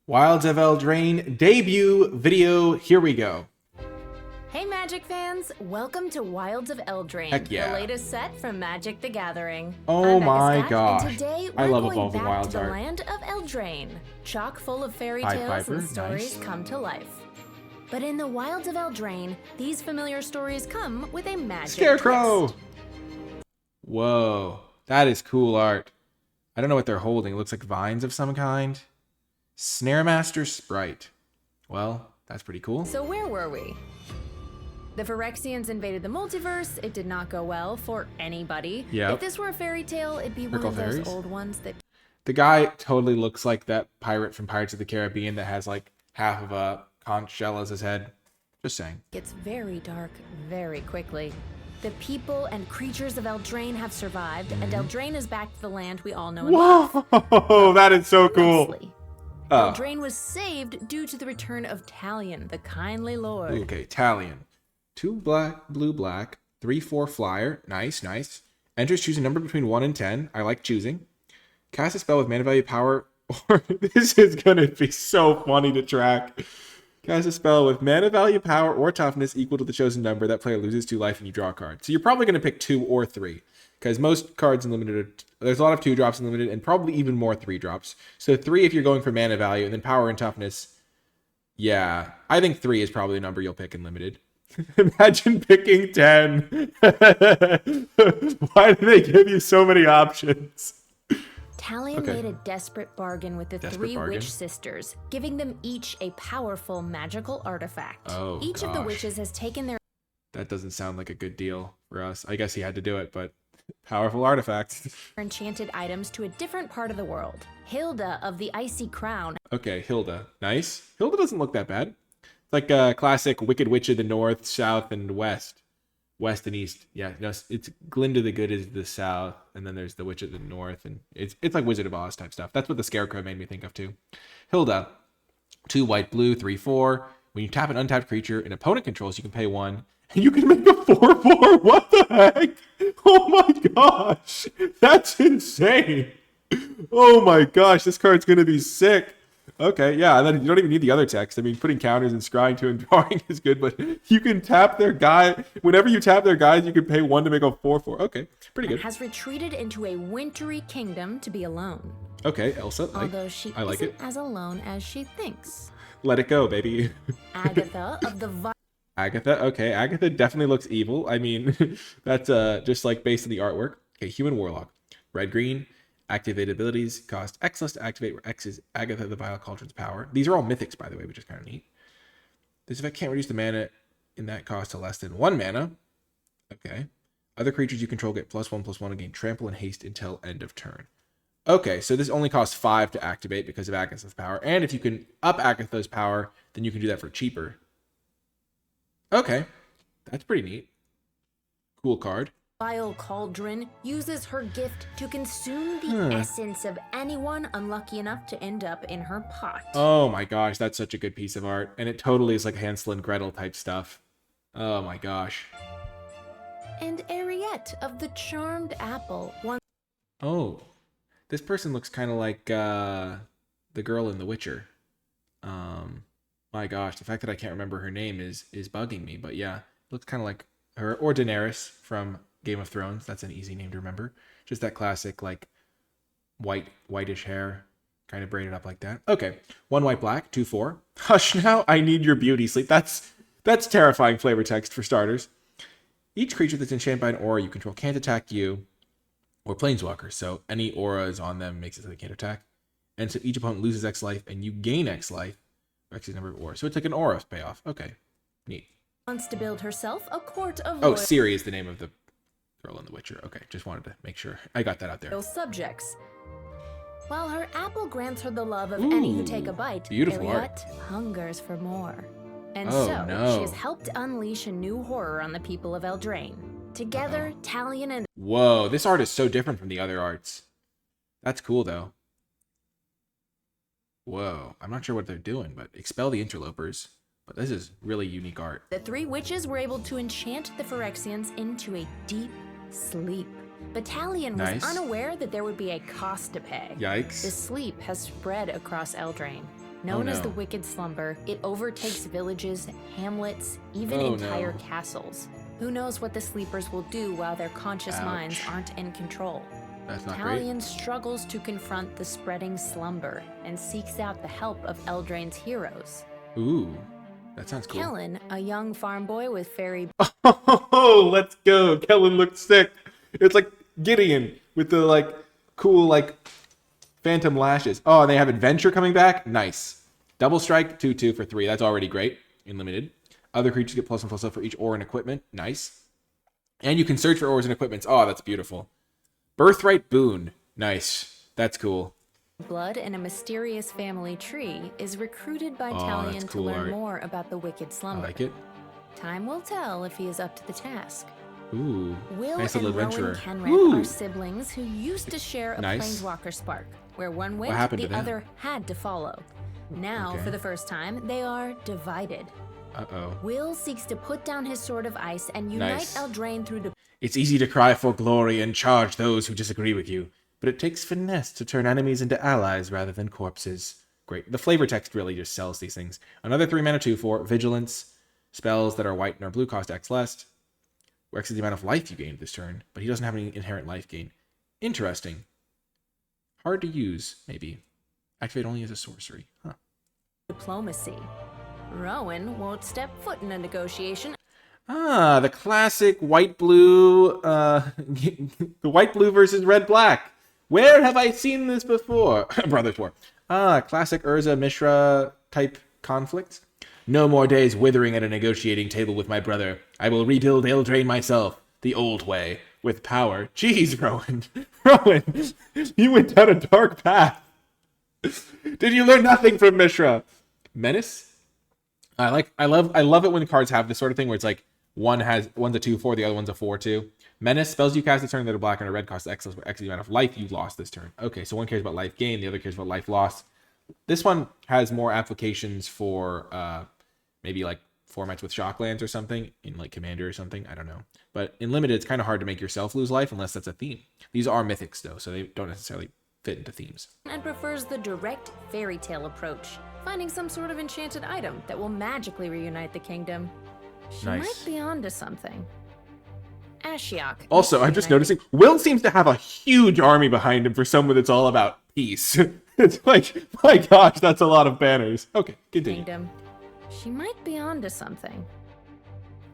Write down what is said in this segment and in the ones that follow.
Wilds of Eldraine debut video. Here we go. Hey Magic fans, welcome to Wilds of Eldraine, Heck yeah. the latest set from Magic the Gathering. Oh I'm my Becca Stack, gosh. And today I we're love going Evolving back Wilds to the art. land of Eldraine, chock full of fairy Pied tales Piper, and stories nice. come to life. But in the Wilds of Eldraine, these familiar stories come with a magic Scarecrow! twist. Whoa, that is cool art. I don't know what they're holding. It looks like vines of some kind. Snaremaster Sprite. Well, that's pretty cool. So where were we? The Phyrexians invaded the multiverse. It did not go well for anybody. Yep. If this were a fairy tale, it'd be one Prickle of those fairies? old ones that The guy totally looks like that pirate from Pirates of the Caribbean that has like half of a conch shell as his head. Just saying. gets very dark very quickly. The people and creatures of Eldraine have survived, and Eldraine is back to the land we all know and love. Whoa, that is so cool. Mostly. Oh. Eldraine was saved due to the return of Talion, the kindly lord. Okay, Talion. 2 black, blue, black. 3/4 flyer. Nice, nice. Enters choose a number between 1 and 10. I like choosing. Cast a spell with mana value power. This is gonna be so funny to track. Cast a spell with mana value, power, or toughness equal to the chosen number. That player loses 2 life and you draw a card. So you're probably going to pick 2 or 3. Because most cards in Limited, there's a lot of 2-drops in Limited and probably even more 3-drops. So 3 if you're going for mana value, and then power and toughness. Yeah, I think 3 is probably the number you'll pick in Limited. Imagine picking 10. Why do they give you so many options? Talion made a desperate bargain with the Desperate 3 bargain? witch sisters, giving them each a powerful magical artifact. Oh, each of the gosh. witches has taken their That doesn't sound like a good deal for us. I guess he had to do it, but powerful artifacts. enchanted items to a different part of the world. Hilda of the Icy Crown Okay, Hilda. Nice. Hilda doesn't look that bad. It's like a classic Wicked Witch of the North, South, and West. West and East. Yeah, no, it's Glinda the Good is the South, and then there's the Witch of the North, and it's like Wizard of Oz type stuff. That's what the Scarecrow made me think of too. Hilda. 2 white, blue, 3/4. When you tap an untapped creature an opponent controls, you can pay 1. And you can make a 4/4. What the heck? Oh my gosh. That's insane. Oh my gosh, this card's gonna be sick. Okay, yeah, and then you don't even need the other text. I mean, putting counters and scrying to and drawing is good, but you can tap their guy. Whenever you tap their guys, you can pay 1 to make a 4/4. Okay, pretty good. has retreated into a wintry kingdom to be alone. Okay, Elsa, Although she I like isn't it. as alone as she thinks. Let it go, baby. Agatha of the Agatha, okay, Agatha definitely looks evil. I mean, that's just like based on the artwork. Okay, Human Warlock. Red, green. Activate abilities cost X less to activate, where X is Agatha the Vile Cauldron's power. These are all mythics, by the way, which is kind of neat. This effect can't reduce the mana in that cost to less than 1 mana. Okay. Other creatures you control get +1/+1 and gain trample and haste until end of turn. Okay, so this only costs 5 to activate because of Agatha's power. And if you can up Agatha's power, then you can do that for cheaper. Okay, that's pretty neat. Cool card. Vile Cauldron uses her gift to consume the essence of anyone unlucky enough to end up in her pot. Oh my gosh, that's such a good piece of art. And it totally is like Hansel and Gretel type stuff. Oh my gosh. And Ariette of the Charmed Apple. Oh, this person looks kind of like the girl in The Witcher. My gosh, the fact that I can't remember her name is bugging me. But yeah, looks kind of like her, or Daenerys from Game of Thrones. That's an easy name to remember. Just that classic like whitish hair, kind of braided up like that. Okay, 1 white, black, 2/4. Hush now, I need your beauty sleep. That's terrifying flavor text for starters. Each creature that's enchanted by an aura you control can't attack you or planeswalkers. So any auras on them makes it so they can't attack. And so each opponent loses X life and you gain X life. X is the number of auras. So it's like an aura payoff. Okay, neat. Wants to build herself a court of Oh, Ciri is the name of the girl in The Witcher. Okay, just wanted to make sure I got that out there. loyal subjects. While her apple grants her the love of any who take a bite, beautiful art. Ariette hungers for more. And Oh, so, no. she has helped unleash a new horror on the people of Eldraine. Together, Talion and Whoa, this art is so different from the other arts. That's cool, though. Whoa, I'm not sure what they're doing, but expel the interlopers. But this is really unique art. the 3 witches were able to enchant the Phyrexians into a deep sleep. But Talion was Nice. unaware that there would be a cost to pay. Yikes. This sleep has spread across Eldraine. Known as the no. Wicked Slumber, it overtakes villages, hamlets, even Oh, entire no. castles. Who knows what the sleepers will do while their conscious minds Ouch. aren't in control? That's not great. Talion struggles to confront the spreading slumber and seeks out the help of Eldraine's heroes. Ooh, that sounds cool. Kellen, a young farm boy with fairy Oh, let's go. Kellen looks sick. It's like Gideon with the like cool like phantom lashes. Oh, and they have adventure coming back. Nice. Double strike, 2/2 for 3. That's already great in limited. Other creatures get +1/+1 for each ore and equipment. Nice. And you can search for ores and equipments. Oh, that's beautiful. Birthright boon. Nice. That's cool. blood and a mysterious family tree is recruited by Oh, that's Talion to cool learn art. more about the Wicked I Slumber. like it. Time will tell if he is up to the task. Ooh. Will Nice and little Rowan adventurer. Kenred Ooh. are siblings who used to share a Nice. planeswalker spark, where one went, happened the to them? other had to follow. Now, Okay. for the first time, they are divided. Uh-oh. Will seeks to put down his sword of ice and unite Nice. Eldraine through the It's easy to cry for glory and charge those who disagree with you, but it takes finesse to turn enemies into allies rather than corpses. Great. The flavor text really just sells these things. Another 3 mana 2/4, Vigilance. Spells that are white and are blue cost X less. Where X is the amount of life you gained this turn, but he doesn't have any inherent life gain. Interesting. Hard to use, maybe. Activate only as a sorcery. Huh. diplomacy. Rowan won't step foot in a negotiation Ah, the classic white-blue, the white-blue versus red-black. Where have I seen this before? Brothers War. Ah, classic Urza Mishra type conflict. No more days withering at a negotiating table with my brother. I will rebuild Eldraine myself, the old way, with power. Jeez, Rowan. Rowan, you went down a dark path. Did you learn nothing from Mishra? Menace? I love it when cards have this sort of thing where it's like one's a 2/4, the other one's a 4/2. Menace, spells you cast this turn that are black and a red cost X the amount of life you lost this turn. Okay, so one cares about life gain, the other cares about life lost. This one has more applications for maybe like formats with shocklands or something, in like Commander or something, I don't know. But in limited, it's kind of hard to make yourself lose life unless that's a theme. These are mythics though, so they don't necessarily fit into themes. and prefers the direct fairy tale approach, finding some sort of enchanted item that will magically reunite the kingdom. She Nice. might be onto something. Ashiok. Also, I'm just noticing, Will seems to have a huge army behind him for someone that's all about peace. It's like, my gosh, that's a lot of banners. Okay, continue. Kingdom. She might be onto something.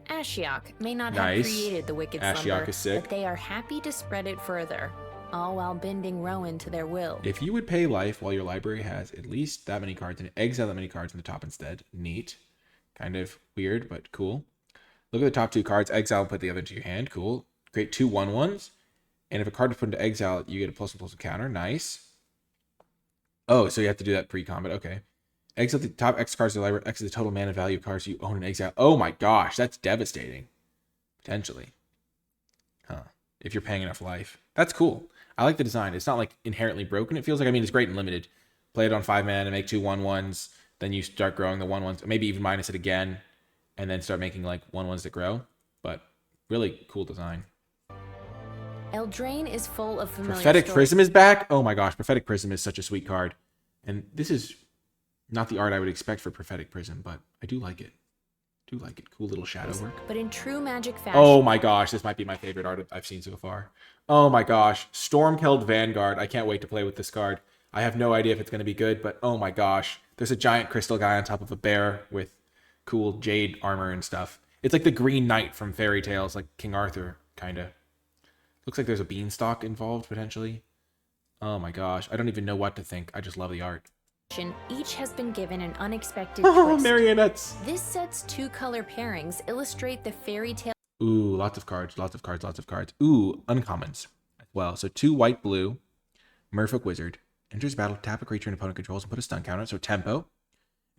Ashiok may not Nice. have created the Wicked Ashiok Slumber, is sick. but they are happy to spread it further, all while bending Rowan to their will. If you would pay life while your library has at least that many cards and exile that many cards in the top instead, neat. Kind of weird, but cool. Look at the top 2 cards, exile and put the other into your hand, cool. Create 2 1/1s, and if a card is put into exile, you get a +1/+1 counter, nice. Oh, so you have to do that pre-combat, okay. Exile the top X cards of the library, X is the total mana value of cards you own in exile. Oh my gosh, that's devastating. Potentially. Huh. If you're paying enough life. That's cool. I like the design. It's not like inherently broken. It feels like, I mean, it's great and limited. Play it on 5 mana and make 2 1/1s. Then you start growing the 1/1s. Maybe even minus it again. And then start making like 1/1s that grow. But really cool design. Eldraine is full of familiar Prophetic stories. Prism is back. Oh my gosh, Prophetic Prism is such a sweet card. And this is not the art I would expect for Prophetic Prism, but I do like it. Cool little shadow work. But in true Magic fashion, Oh my gosh, this might be my favorite art I've seen so far. Oh my gosh, Stormkeld Vanguard. I can't wait to play with this card. I have no idea if it's going to be good, but oh my gosh. There's a giant crystal guy on top of a bear with cool jade armor and stuff. It's like the Green Knight from fairy tales, like King Arthur, kind of. Looks like there's a beanstalk involved, potentially. Oh my gosh, I don't even know what to think. I just love the art. each has been given an unexpected Oh, twist. marionettes. This set's 2 color pairings illustrate the fairy tale Ooh, lots of cards. Ooh, uncommons as well. So 2 white, blue. Merfolk Wizard. Enters battle, tap a creature an opponent controls and put a stun counter. So tempo.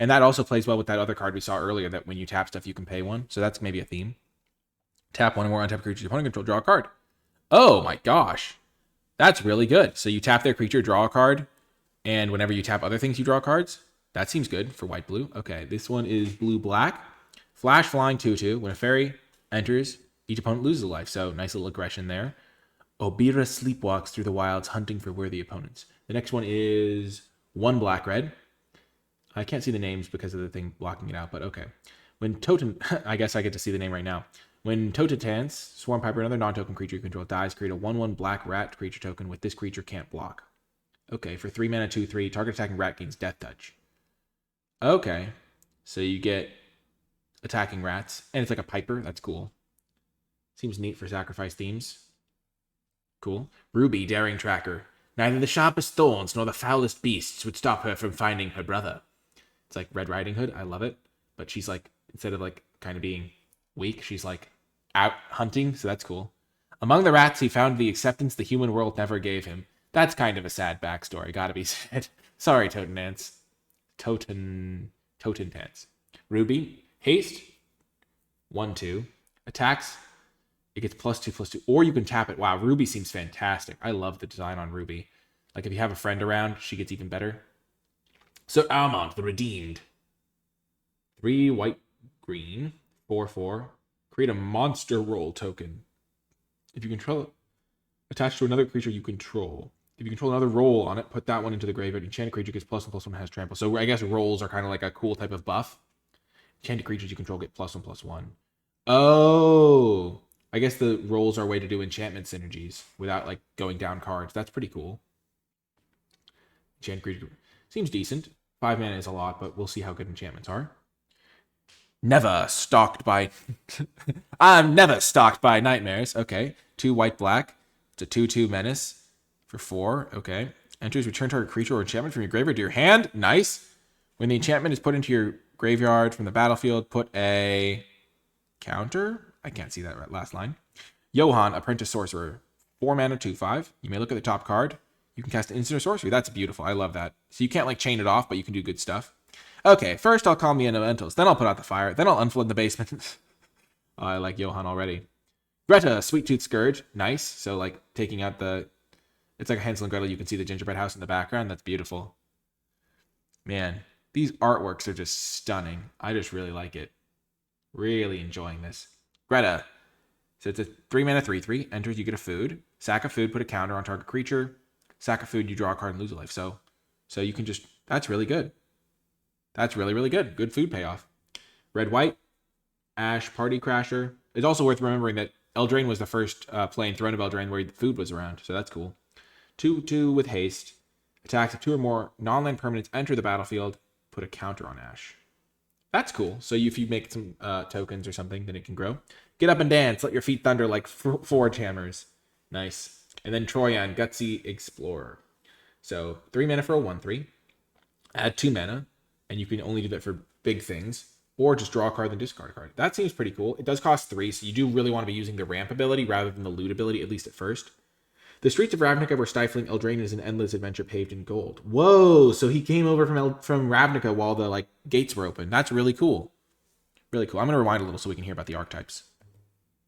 And that also plays well with that other card we saw earlier, that when you tap stuff, you can pay 1. So that's maybe a theme. Tap 1 or more untap creatures opponent control, draw a card. Oh my gosh. That's really good. So you tap their creature, draw a card. And whenever you tap other things, you draw cards. That seems good for white-blue. Okay, this one is blue-black. Flash flying 2/2. When a fairy enters, each opponent loses a life. So nice little aggression there. Obira sleepwalks through the wilds, hunting for worthy opponents. The next one is 1 black-red. I can't see the names because of the thing blocking it out, but okay. When Totem, I guess I get to see the name right now. When Tototans, Swarm Piper, another non-token creature you control, dies, create a 1/1 black rat creature token with this creature can't block. Okay, for 3 mana, 2/3, target attacking rat gains Death Touch. Okay, so you get attacking rats, and it's like a Piper. That's cool. Seems neat for sacrifice themes. Cool. Ruby, Daring Tracker. Neither the sharpest thorns nor the foulest beasts would stop her from finding her brother. It's like Red Riding Hood. I love it. But she's like, instead of like kind of being weak, she's like out hunting, so that's cool. Among the rats, he found the acceptance the human world never gave him. That's kind of a sad backstory, gotta be said. Sorry, Totentants. Totentants. Ruby, haste, 1/2. Attacks, it gets +2/+2. Or you can tap it. Wow, Ruby seems fantastic. I love the design on Ruby. Like if you have a friend around, she gets even better. So Almond, the Redeemed. 3 white, green, 4/4. Create a monster roll token. If you control it, attached to another creature you control. If you control another roll on it, put that one into the graveyard. Enchanted creature gets +1/+1, has trample. So I guess rolls are kind of like a cool type of buff. Enchanted creatures you control get +1/+1. Oh, I guess the rolls are a way to do enchantment synergies without like going down cards. That's pretty cool. Enchanted creature seems decent. 5 mana is a lot, but we'll see how good enchantments are. Never stalked by... I'm never stalked by nightmares. Okay. 2 white, black. It's a 2/2 menace for 4. Okay. Enters return target creature or enchantment from your graveyard to your hand. Nice. When the enchantment is put into your graveyard from the battlefield, put a counter. I can't see that last line. Johan, Apprentice Sorcerer. 4 mana, 2/5. You may look at the top card. You can cast an instant or sorcery. That's beautiful. I love that. So you can't like chain it off, but you can do good stuff. Okay, first I'll calm the elementals. Then I'll put out the fire. Then I'll unflood the basement. Oh, I like Johan already. Greta, Sweet Tooth Scourge. Nice. So like taking out the... It's like a Hansel and Gretel. You can see the gingerbread house in the background. That's beautiful. Man, these artworks are just stunning. I just really like it. Really enjoying this. Greta. So it's a 3 mana 3/3. Enters, you get a food. Sack a food, put a counter on target creature. Sack a food, you draw a card and lose a life. So you can just... That's really good. That's really, really good. Good food payoff. Red-white. Ash, Party Crasher. It's also worth remembering that Eldraine was the first play in Throne of Eldraine where the food was around. So that's cool. 2/2 with haste. Attacks if 2 or more non-land permanents enter the battlefield. Put a counter on Ash. That's cool. So if you make some tokens or something, then it can grow. Get up and dance. Let your feet thunder like forge hammers. Nice. And then Troyan, Gutsy Explorer. So 3 mana for a 1/3. Add 2 mana. And you can only do that for big things. Or just draw a card, then discard a card. That seems pretty cool. It does cost 3, so you do really want to be using the ramp ability rather than the loot ability, at least at first. The streets of Ravnica were stifling. Eldraine is an endless adventure paved in gold. Whoa! So he came over from Ravnica while the gates were open. That's really cool. Really cool. I'm going to rewind a little so we can hear about the archetypes.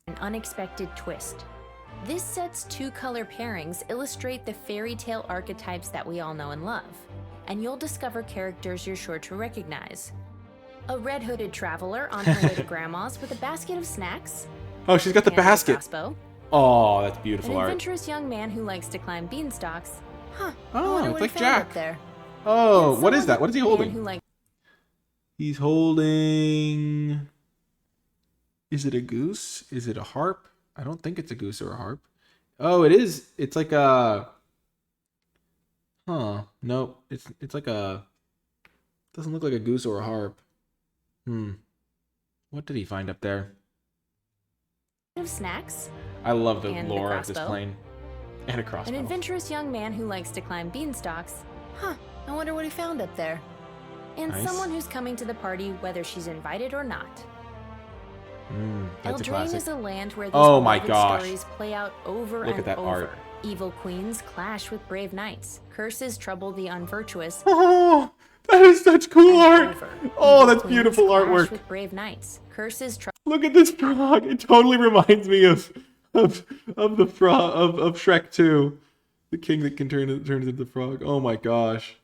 An unexpected twist. This set's 2-color pairings illustrate the fairy tale archetypes that we all know and love. And you'll discover characters you're sure to recognize. A red-hooded traveler on her way to grandma's with a basket of snacks. Oh, she's got the basket. Crossbow. Oh, that's beautiful art. An adventurous young man who likes to climb beanstalks. Huh. Oh, it's like Jack. Jack. There. Oh, what is that? What is he holding? Who He's holding... Is it a goose? Is it a harp? I don't think it's a goose or a harp. Oh, it is. It's like a... Huh. No, it's like a... Doesn't look like a goose or a harp. What did he find up there? Of snacks. I love the and lore of this plane. And a crossbow. An adventurous young man who likes to climb beanstalks. Huh. I wonder what he found up there. And Nice. someone who's coming to the party whether she's invited or not. That's a Eldraine classic. is a land where these Oh my beloved gosh. stories play out over Look and at that over. art. Evil queens clash with brave knights. Curses trouble the unvirtuous. Oh, that is such cool and art. over. Oh, Evil that's queens beautiful clash artwork. with brave knights. Curses Look at this frog. It totally reminds me of the frog of Shrek 2. The king that can turns into the frog. Oh my gosh.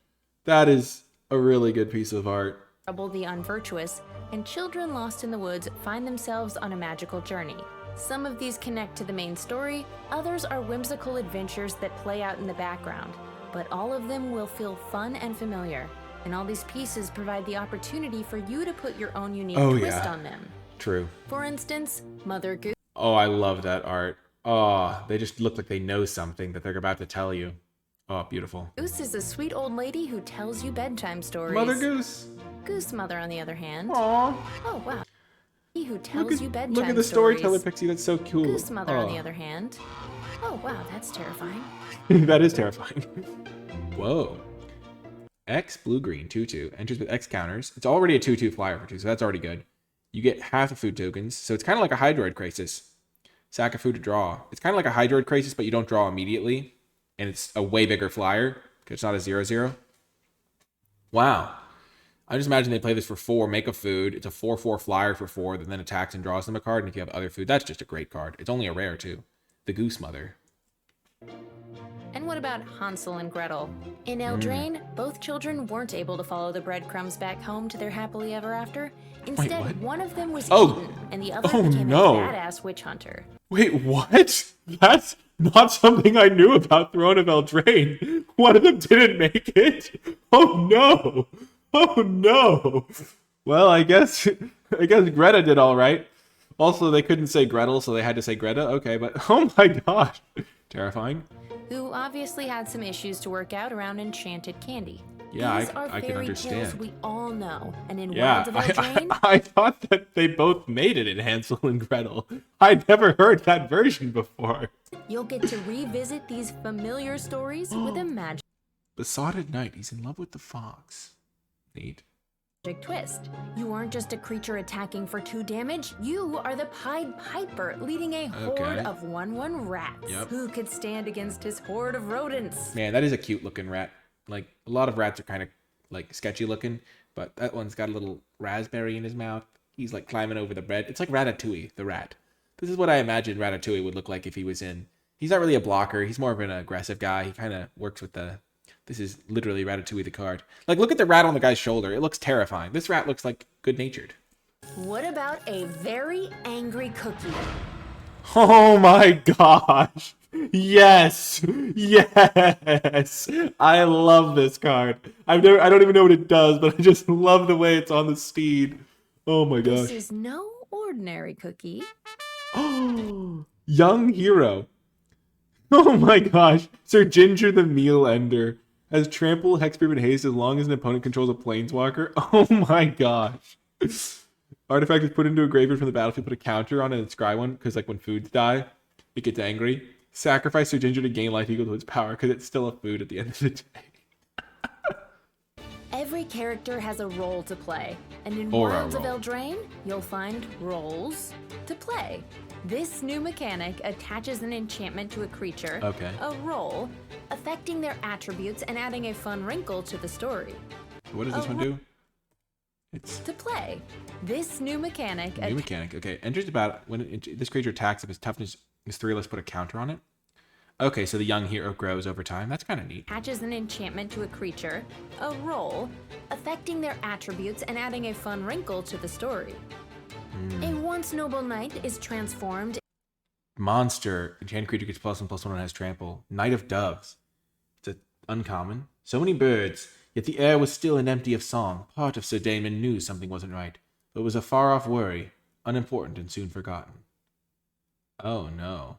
That is a really good piece of art. trouble the unvirtuous, and children lost in the woods find themselves on a magical journey. Some of these connect to the main story, others are whimsical adventures that play out in the background, but all of them will feel fun and familiar. And all these pieces provide the opportunity for you to put your own unique Oh, twist yeah. on them. True. For instance, Mother Goose Oh, I love that art. Oh, they just look like they know something that they're about to tell you. Oh, beautiful. is a sweet old lady who tells you bedtime stories. Mother Goose. Goose Mother, on the other hand. Aww. Oh, wow. Who tells you bedtime Look at the stories. storyteller, Pixie. That's so cool. Goose Mother, on the other hand. Oh, wow, that's terrifying. That is terrifying. Whoa. X blue-green 2/2 enters with X counters. It's already a 2/2 flyer for 2, so that's already good. You get half the food tokens, so it's kind of like a Hydroid Crisis. Sack of food to draw. It's kind of like a Hydroid Crisis, but you don't draw immediately, and it's a way bigger flyer because it's not a 0/0. Wow. I just imagine they play this for 4, make a food. It's a 4/4 flyer for 4 that then attacks and draws them a card. And if you have other food, that's just a great card. It's only a rare too. The Goose Mother. And what about Hansel and Gretel? In Eldraine, both children weren't able to follow the breadcrumbs back home to their happily ever after. Instead, what? one of them was Oh. eaten, and the other Oh, became no. a badass witch hunter. Wait, what? That's not something I knew about Throne of Eldraine. One of them didn't make it? Oh no. Oh no. Well, I guess Greta did all right. Also, they couldn't say Gretel, so they had to say Greta. Okay, but oh my gosh. Terrifying. Who obviously had some issues to work out around enchanted candy. Yeah, These are I can fairy tales understand. we all know, and in Yeah, Wilds of Eldraine, I thought that they both made it in Hansel and Gretel. I'd never heard that version before. you'll get to revisit these familiar stories with a magic Besotted Knight, he's in love with the fox. Neat. twist. You aren't just a creature attacking for 2 damage, you are the Pied Piper leading a horde Okay. of 1/1 rats. Yep. Who could stand against his horde of rodents? Man, that is a cute looking rat. Like, a lot of rats are kind of, like, sketchy looking, but that one's got a little raspberry in his mouth. He's, like, climbing over the bread. It's like Ratatouille, the rat. This is what I imagined Ratatouille would look like if he was in... He's not really a blocker. He's more of an aggressive guy. He kind of works with the... This is literally Ratatouille the card. Like, look at the rat on the guy's shoulder. It looks terrifying. This rat looks, like, good-natured. What about a very angry cookie? Oh my gosh. Yes. Yes. I love this card. I don't even know what it does, but I just love the way it's on the steed. Oh my This gosh. is no ordinary cookie. Oh, young hero. Oh my gosh. Sir Ginger the Meal Ender has trample, hexproof, and haste as long as an opponent controls a planeswalker. Oh my gosh. Artifact is put into a graveyard from the battlefield, put a counter on it and scry one, because like when foods die, it gets angry. Sacrifice Sir Ginger to gain life equal to its power, because it's still a food at the end of the day. Every character has a role to play, and in Or a Wilds of role. Eldraine, you'll find roles to play. This new mechanic attaches an enchantment to a creature, Okay. a role, affecting their attributes and adding a fun wrinkle to the story. What does this one do? It's To play, this new mechanic new mechanic. Okay, enters the battle when this creature attacks. If its toughness is 3 or less, put a counter on it. Okay, so the young hero grows over time. That's kind of neat. attaches an enchantment to a creature, a role, affecting their attributes and adding a fun wrinkle to the story. A once noble knight is transformed. Monster. Enchanted creature gets +1/+1 and has trample. Knight of Doves. It's uncommon. So many birds, yet the air was still and empty of song. Part of Sir Damon knew something wasn't right, but it was a far-off worry, unimportant and soon forgotten. Oh no.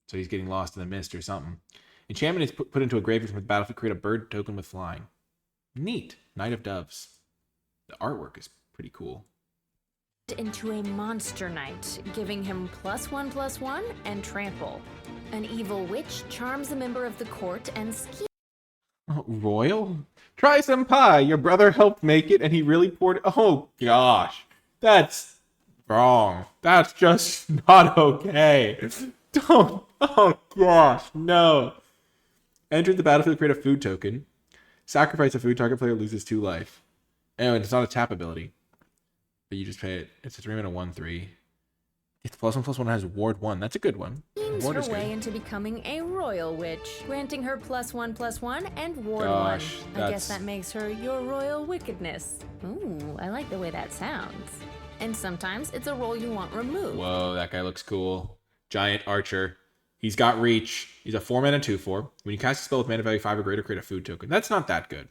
So he's getting lost in the mist or something. Enchantment is put into a graveyard from the battlefield. Create a bird token with flying. Neat. Knight of Doves. The artwork is pretty cool. Into a monster knight, giving him +1/+1 and trample. An evil witch charms a member of the court and schemes. Oh, royal? Try some pie. Your brother helped make it and he really poured it. Oh gosh. That's wrong. That's just not okay. Don't. Oh gosh. No. Enter the battlefield, create a food token. Sacrifice a food, target player loses 2 life. Oh, and it's not a tap ability. But you just pay it. It's a 3 mana 1/3. It's +1/+1 has ward 1. That's a good one. Ward her is way good. into becoming a royal witch, granting her +1/+1 and ward Gosh, 1. I that's- guess that makes her your royal wickedness. Ooh, I like the way that sounds. And sometimes it's a role you want removed. Whoa, that guy looks cool. Giant archer. He's got reach. He's a 4-mana 2/4. When you cast a spell with mana value 5 or greater, create a food token. That's not that good.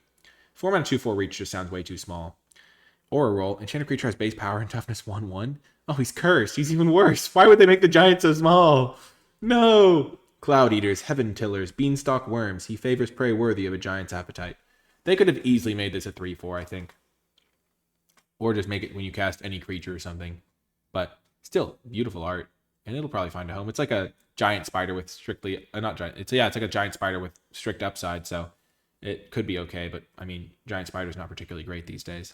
4-mana 2/4 reach just sounds way too small. Aura roll. Enchanted creature has base power and toughness 1/1. Oh, he's cursed. He's even worse. Why would they make the giant so small? No. Cloud Eaters, Heaven Tillers, Beanstalk Worms. He favors prey worthy of a giant's appetite. They could have easily made this a 3/4, I think. Or just make it when you cast any creature or something. But still, beautiful art. And it'll probably find a home. It's like a giant spider with strictly... not giant. It's like a giant spider with strict upside. So it could be okay. But, I mean, giant spider's not particularly great these days.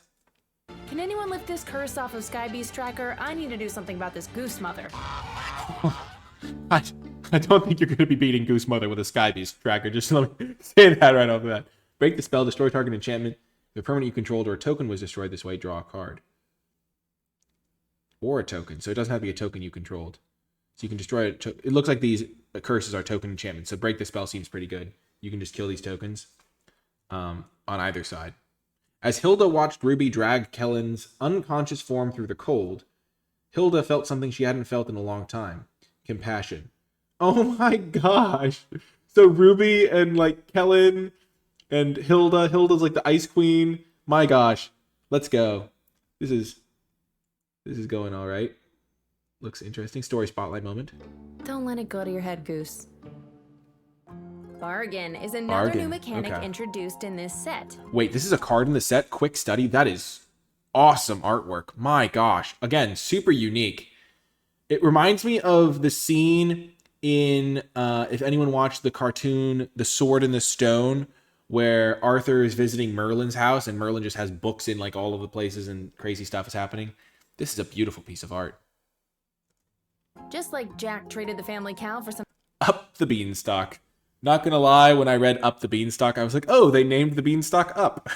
Can anyone lift this curse off of Skybeast Tracker? I need to do something about this goose mother. I don't think you're going to be beating Goose Mother with a Skybeast Tracker. Just let me say that right off the bat. Break the spell, destroy target enchantment. If a permanent you controlled or a token was destroyed this way, draw a card. Or a token. So it doesn't have to be a token you controlled. So you can destroy it. It looks like these curses are token enchantments. So break the spell seems pretty good. You can just kill these tokens on either side. As Hilda watched Ruby drag Kellen's unconscious form through the cold, Hilda felt something she hadn't felt in a long time. Compassion. Oh my gosh. So Ruby and like Kellen and Hilda's like the ice queen. My gosh. Let's go. This is going all right. Looks interesting. Story spotlight moment. Don't let it go to your head, Goose. Bargain is another new mechanic introduced in this set. Wait, this is a card in the set? Quick study? That is awesome artwork. My gosh. Again, super unique. It reminds me of the scene in, if anyone watched the cartoon, The Sword in the Stone, where Arthur is visiting Merlin's house and Merlin just has books in like all of the places and crazy stuff is happening. This is a beautiful piece of art. Just like Jack traded the family cow for some... Up the Beanstalk. Not gonna lie, when I read Up the Beanstalk, I was like, oh, they named the Beanstalk Up.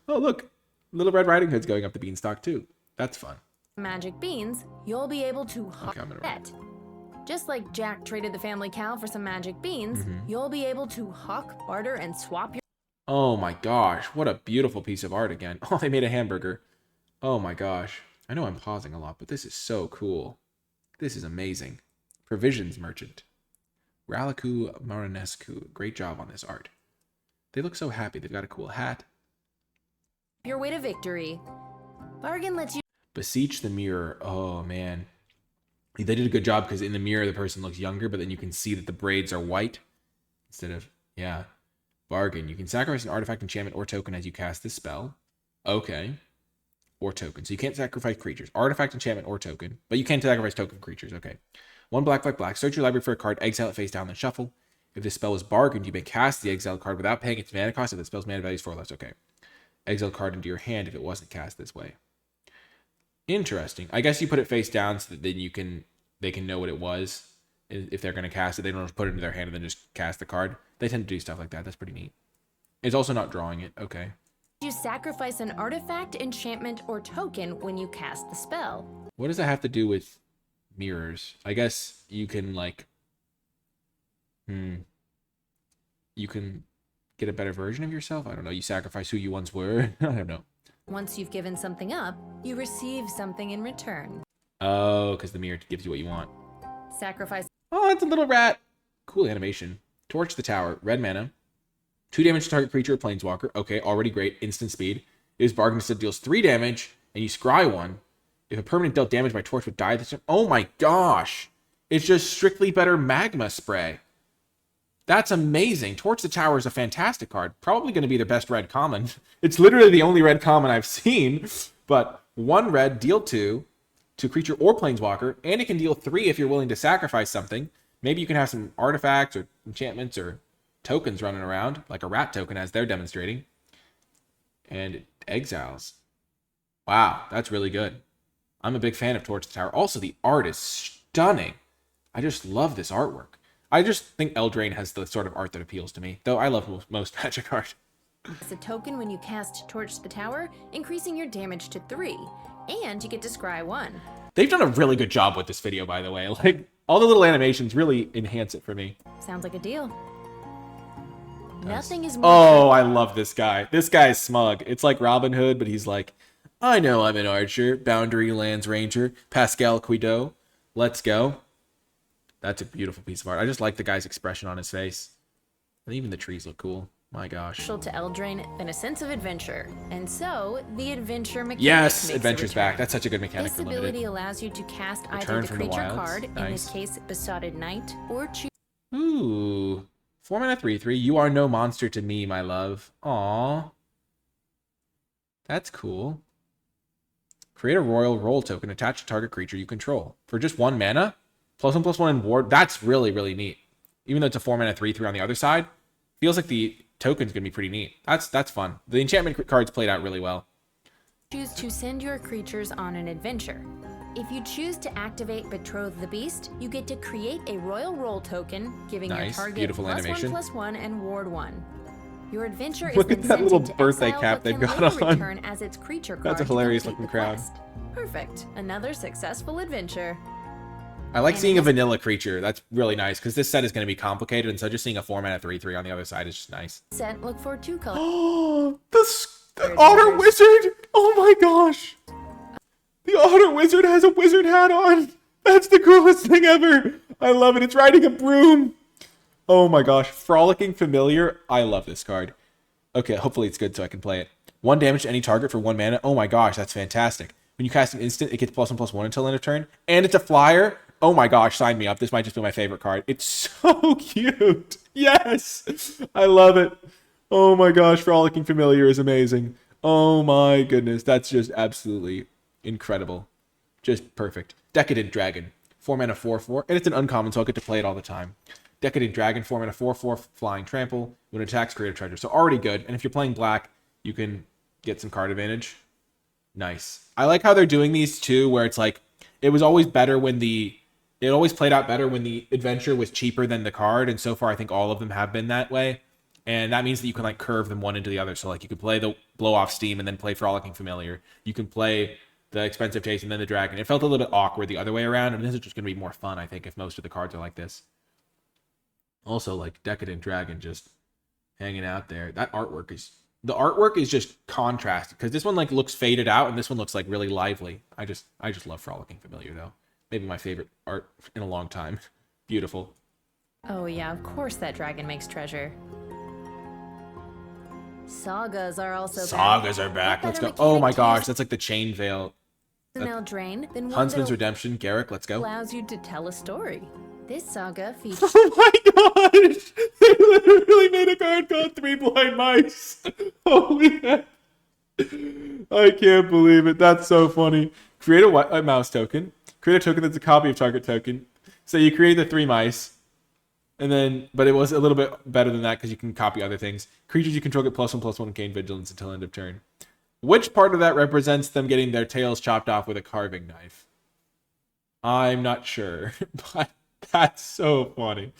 Oh, look. Little Red Riding Hood's going up the Beanstalk too. That's fun. Magic beans, you'll be able to hawk bet. Just like Jack traded the family cow for some magic beans, you'll be able to hawk, barter, and swap your... Oh my gosh, what a beautiful piece of art again. Oh, they made a hamburger. Oh my gosh. I know I'm pausing a lot, but this is so cool. This is amazing. Provisions Merchant. Raliku Marinescu. Great job on this art. They look so happy. They've got a cool hat. Your way to victory. Bargain lets you... Beseech the Mirror. Oh, man. They did a good job because in the mirror, the person looks younger, but then you can see that the braids are white instead of... Yeah. Bargain. You can sacrifice an artifact, enchantment, or token as you cast this spell. Okay. Or token. So you can't sacrifice creatures. Artifact, enchantment, or token. But you can sacrifice token creatures. Okay. 1 black, black, black. Search your library for a card. Exile it face down, then shuffle. If this spell is bargained, you may cast the exiled card without paying its mana cost if the spell's mana value is 4 or less. Okay. Exile card into your hand if it wasn't cast this way. Interesting. I guess you put it face down so that then they can know what it was. If they're going to cast it, they don't just put it into their hand and then just cast the card. They tend to do stuff like that. That's pretty neat. It's also not drawing it. Okay. You sacrifice an artifact, enchantment, or token when you cast the spell. What does that have to do with mirrors? I guess you can like... You can get a better version of yourself? I don't know. You sacrifice who you once were? I don't know. Once you've given something up, you receive something in return. Oh, because the mirror gives you what you want. Sacrifice... Oh, it's a little rat. Cool animation. Torch the tower. Red mana. 2 damage to target creature or planeswalker. Okay, already great. Instant speed. It is bargain instead deals 3 damage, and you scry 1. If a permanent dealt damage by torch would die this turn. Oh my gosh. It's just strictly better magma spray. That's amazing. Torch the Tower is a fantastic card. Probably going to be their best red common. It's literally the only red common I've seen. But 1 red, deal 2 to creature or planeswalker, and it can deal 3 if you're willing to sacrifice something. Maybe you can have some artifacts or enchantments or tokens running around, like a rat token as they're demonstrating. And it exiles. Wow, that's really good. I'm a big fan of Torch the Tower. Also, the art is stunning. I just love this artwork. I just think Eldraine has the sort of art that appeals to me, though I love most Magic art. It's a token when you cast Torch the Tower, increasing your damage to 3, and you get to scry 1. They've done a really good job with this video, by the way. Like, all the little animations really enhance it for me. Sounds like a deal. Nothing is more... Oh, I love this guy. This guy's smug. It's like Robin Hood, but he's like, I know I'm an archer, Boundary Lands Ranger, Pascal Quideau. Let's go. That's a beautiful piece of art. I just like the guy's expression on his face. And even the trees look cool. My gosh. Special to Eldraine than a sense of adventure, and so the adventure mechanic Yes, makes adventure's a return. back. That's such a good mechanic This for limited. ability allows you to cast Return either the from the creature wilds. card, in Nice. this case Besotted Knight, or choose Ooh. 4 mana 3/3. You are no monster to me, my love. Aww. That's cool. Create a royal roll token attached to target creature you control. For just 1 mana, +1/+1 in ward. That's really, really neat. Even though it's a 4 mana 3/3 on the other side, feels like the token's gonna be pretty neat. That's fun. The enchantment cards played out really well. choose to send your creatures on an adventure. If you choose to activate Betroth the Beast, you get to create a royal roll token, giving your Nice, target beautiful animation. +1/+1 and ward 1. Your adventure Look is at then that sent little into birthday exile, cap but they've can got later on. return as its creature card That's a to hilarious complete looking the crowd. quest. Perfect. Another successful adventure. I like And seeing a this- vanilla creature. That's really nice because this set is going to be complicated, and so just seeing a 4 mana 3/3 on the other side is just nice. Set look for 2 colors. Oh, the Otter Wizard! Oh my gosh! The Otter Wizard has a wizard hat on! That's the coolest thing ever! I love it. It's riding a broom! Oh my gosh. Frolicking Familiar. I love this card. Okay, hopefully it's good so I can play it. 1 damage to any target for 1 mana. Oh my gosh, that's fantastic. When you cast an instant, it gets +1/+1 until end of turn. And it's a flyer. Oh my gosh, sign me up. This might just be my favorite card. It's so cute. Yes! I love it. Oh my gosh, Frolicking Familiar is amazing. Oh my goodness, that's just absolutely incredible. Just perfect. Decadent Dragon. 4 mana 4/4. And it's an uncommon, so I'll get to play it all the time. Decadent Dragon, 4 mana 4/4, flying trample. When it attacks, create a treasure. So already good. And if you're playing black, you can get some card advantage. Nice. I like how they're doing these too, where it's like, it was always better when it always played out better when the adventure was cheaper than the card. And so far, I think all of them have been that way. And that means that you can like curve them one into the other. So like you could play the Blow Off Steam and then play Frolicking Familiar. You can play the Expensive Taste and then the Dragon. It felt a little bit awkward the other way around. And this is just going to be more fun, I think, if most of the cards are like this. Also, like Decadent Dragon just hanging out there. The artwork is just contrasted because this one like looks faded out and this one looks like really lively. I just love Frolicking Familiar though. Maybe my favorite art in a long time. Beautiful. Oh yeah, of course that dragon makes treasure. Sagas are also Sagas are back. What Let's go. better Oh my mechanic to gosh, use that's like the Chain Veil. in Eldraine than one Huntsman's that Redemption. Garrick, let's go. allows you to tell a story. This saga features Oh my gosh! They literally made a card called 3 Blind Mice. Holy heck. I can't believe it. That's so funny. Create a mouse token. Create a token that's a copy of target token. So you create the 3 mice. And then, but it was a little bit better than that because you can copy other things. Creatures you control get +1/+1 gain vigilance until end of turn. Which part of that represents them getting their tails chopped off with a carving knife? I'm not sure, but that's so funny.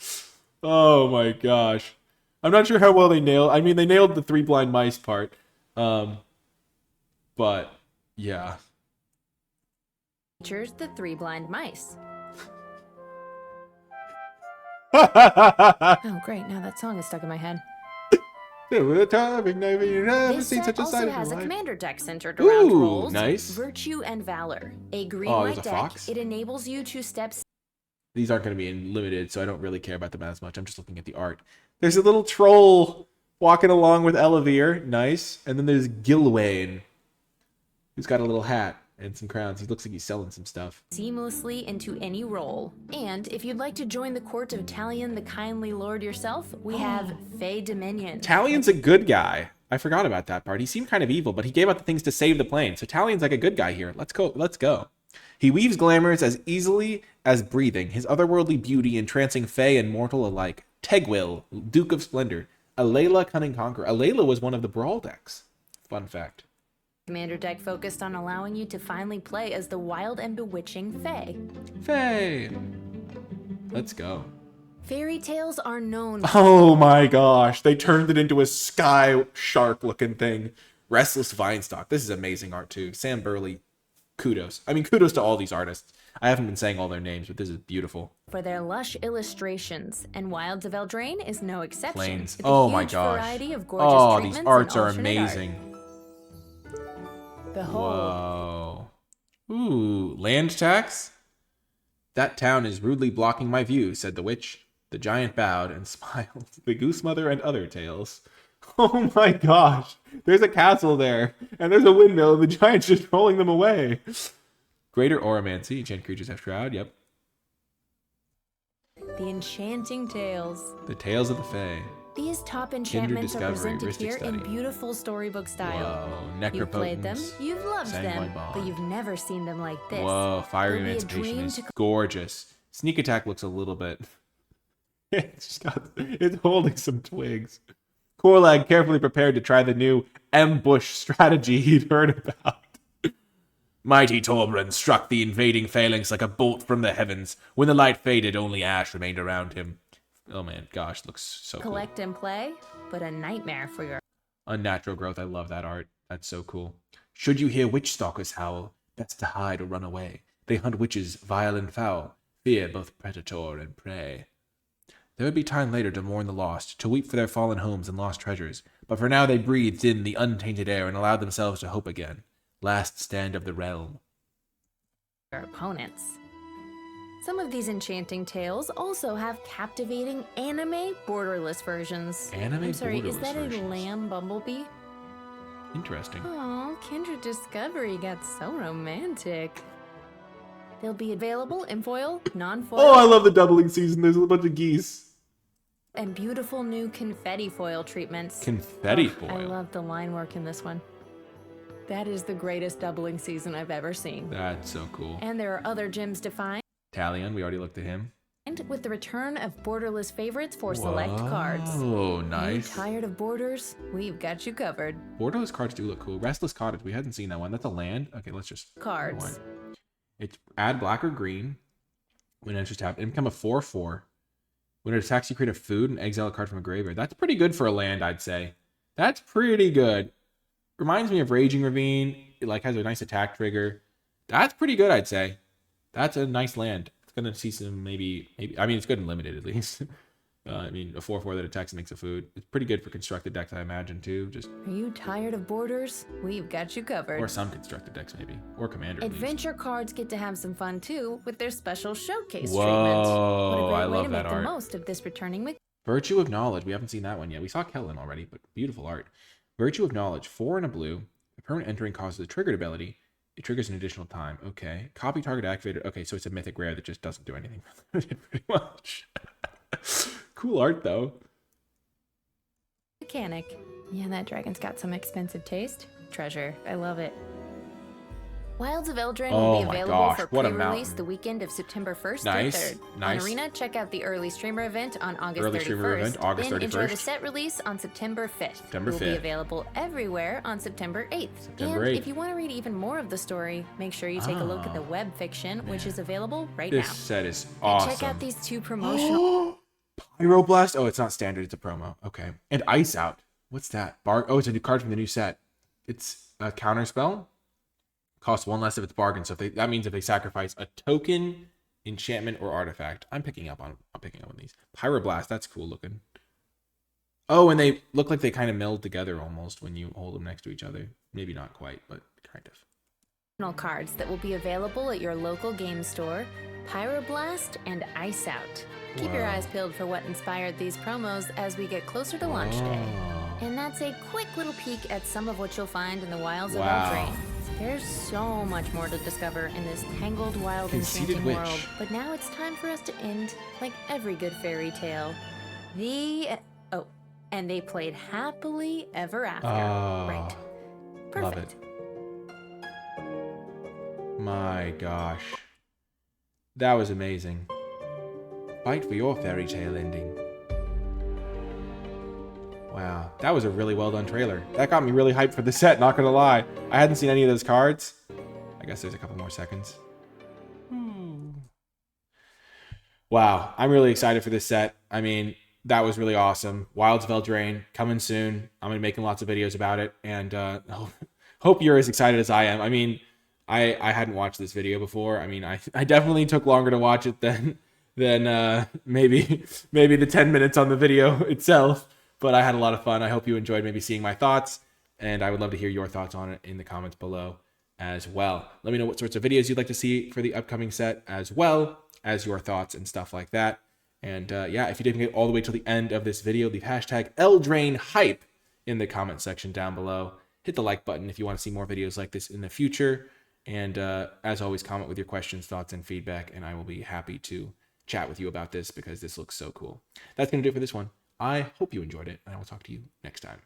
Oh my gosh. I'm not sure how well they nailed. I mean, they nailed the 3 blind mice part. But yeah. the 3 blind mice. Oh great, now that song is stuck in my head. With a carving knife, you never This seen set such a sight also in has a your life. commander deck centered around Ooh, roles, nice. virtue, and valor. A Oh, green-white there's a deck, fox? it enables you to step These aren't going to be in limited, so I don't really care about them as much. I'm just looking at the art. There's a little troll walking along with Elevere. Nice. And then there's Gilwain, who's got a little hat and some crowns. He looks like he's selling some stuff. seamlessly into any role. And if you'd like to join the court of Talion the Kindly Lord yourself, we have Fey Dominion. Talion's a good guy. I forgot about that part. He seemed kind of evil, but he gave out the things to save the plane. So Talion's like a good guy here. Let's go. Let's go. He weaves glamours as easily as breathing, his otherworldly beauty entrancing Fey and mortal alike. Tegwil, Duke of Splendor. Alayla, Cunning Conqueror. Alayla was one of the Brawl decks. Fun fact. Commander deck focused on allowing you to finally play as the wild and bewitching Fey. Fey. Let's go. Fairy tales are known Oh my gosh. They turned it into a sky shark looking thing. Restless Vinestock. This is amazing art too. Sam Burley. Kudos. I mean, kudos to all these artists. I haven't been saying all their names, but this is beautiful. for their lush illustrations, and Wilds of Eldraine is no exception. Planes. With a Oh my huge gosh. variety of gorgeous Oh, these treatments arts and are alternate art. amazing. Behold, Whoa. Ooh, land tax? That town is rudely blocking my view, said the witch. The giant bowed and smiled. The goose mother and other tales. Oh my gosh. There's a castle there, and there's a windmill, and the giant's just rolling them away. Greater Oromancy. Enchant creatures have shroud. Yep. The Enchanting Tales. The Tales of the Fae. These top enchantments are discovery, presented here Ristic in study. beautiful storybook style. Whoa. You've played them, Necropotence. you've loved them, Sanguine Bond. but you've never seen them like this. Whoa. Fiery They'll be a Emancipation dream is to gorgeous. Sneak attack looks a little bit... it's holding some twigs. Corlag carefully prepared to try the new ambush strategy he'd heard about. Mighty Torbran struck the invading phalanx like a bolt from the heavens. When the light faded, only ash remained around him. Oh man, gosh, looks so cool. collect and play, but a nightmare for your Unnatural growth, I love that art. That's so cool. Should you hear witch stalkers howl, best to hide or run away. They hunt witches vile and foul, fear both predator and prey. There would be time later to mourn the lost, to weep for their fallen homes and lost treasures, but for now they breathed in the untainted air and allowed themselves to hope again. Last stand of the realm. opponents. Some of these enchanting tales also have captivating anime borderless versions. Anime I'm sorry, is borderless that versions. a lamb bumblebee? Interesting. Oh, Kindred Discovery got so romantic. They'll be available in foil, non-foil, Oh, I love the doubling season. There's a bunch of geese. and beautiful new confetti foil treatments. Confetti I foil. love the line work in this one. That is the greatest doubling season I've ever seen. That's so cool. And there are other gems to find, Talion, we already looked at him. with the return of borderless favorites for select cards. Oh, You nice. tired of borders? We've got you covered. Borderless cards do look cool. Restless Cottage, we hadn't seen that one. That's a land. Okay, let's just Cards. go on. It's add black or green when it enters tapped and become a 4/4. When it attacks, you create a food and exile a card from a graveyard. That's pretty good for a land, I'd say. That's pretty good. Reminds me of Raging Ravine. It like has a nice attack trigger. That's pretty good, I'd say. That's a nice land. It's gonna see some maybe. I mean, it's good and limited at least. I mean, a 4/4 that attacks and makes a food. It's pretty good for constructed decks, I imagine too. Just Are you tired of borders? We've got you covered. or some constructed decks maybe, or commander. at least. Adventure cards get to have some fun too with their special showcase Whoa, treatment. What a great I way love to that make art. the most of this returning mix. Virtue of Knowledge. We haven't seen that one yet. We saw Kellen already, but beautiful art. Virtue of Knowledge. 4 and a blue. A permanent entering causes a triggered ability. It triggers an additional time. Okay. Copy target activated. Okay, so it's a mythic rare that just doesn't do anything with it pretty much. Cool art though. Mechanic. Yeah, that dragon's got some expensive taste. Treasure. I love it. Wilds of Eldraine Oh will be my available gosh, for what a pre-release mountain. the weekend of September 1st Nice, through 3rd. nice. On Arena, check out the early streamer event on August Early 31st. streamer event, August then enjoy the 31st. set release on September 5th. September It will 5th. be available everywhere on September 8th. September and 8th. if you want to read even more of the story, make sure you take a look at the Oh, web fiction, which is available right This now. set is And awesome. check out these two promotional. Pyroblast. Oh, it's not standard. It's a promo. Okay. And Ice Out. What's that? Oh, it's a new card from the new set. It's a counter spell. Costs 1 less if it's bargain. So that means if they sacrifice a token, enchantment, or artifact. I'm picking up on these. Pyroblast. That's cool looking. Oh, and they look like they kind of meld together almost when you hold them next to each other. Maybe not quite, but kind of. Cards that will be available at your local game store, Pyroblast and Ice Out. Keep your Wow. eyes peeled for what inspired these promos as we get closer to launch day. Oh. And that's a quick little peek at some of what you'll find in the Wilds of Wow. Eldraine. There's so much more to discover in this tangled, wild, Conceited enchanting witch. world. But now it's time for us to end like every good fairy tale. Oh, and they played happily ever after. Oh, Right. love Perfect. My gosh. That was amazing. Fight for your fairy tale ending. Wow, that was a really well done trailer. That got me really hyped for the set, not gonna lie. I hadn't seen any of those cards. I guess there's a couple more seconds. Wow, I'm really excited for this set. I mean, that was really awesome. Wilds of Eldraine coming soon. I'm gonna be making lots of videos about it, and hope you're as excited as I am. I mean, I hadn't watched this video before. I mean, I definitely took longer to watch it than maybe the 10 minutes on the video itself, but I had a lot of fun. I hope you enjoyed maybe seeing my thoughts, and I would love to hear your thoughts on it in the comments below. as well. Let me know what sorts of videos you'd like to see for the upcoming set, as well as your thoughts and stuff like that. And yeah, if you didn't get all the way till the end of this video, leave hashtag Eldraine Hype in the comment section down below. Hit the like button if you want to see more videos like this in the future. And as always, comment with your questions, thoughts, and feedback, and I will be happy to chat with you about this because this looks so cool. That's going to do it for this one. I hope you enjoyed it, and I will talk to you next time.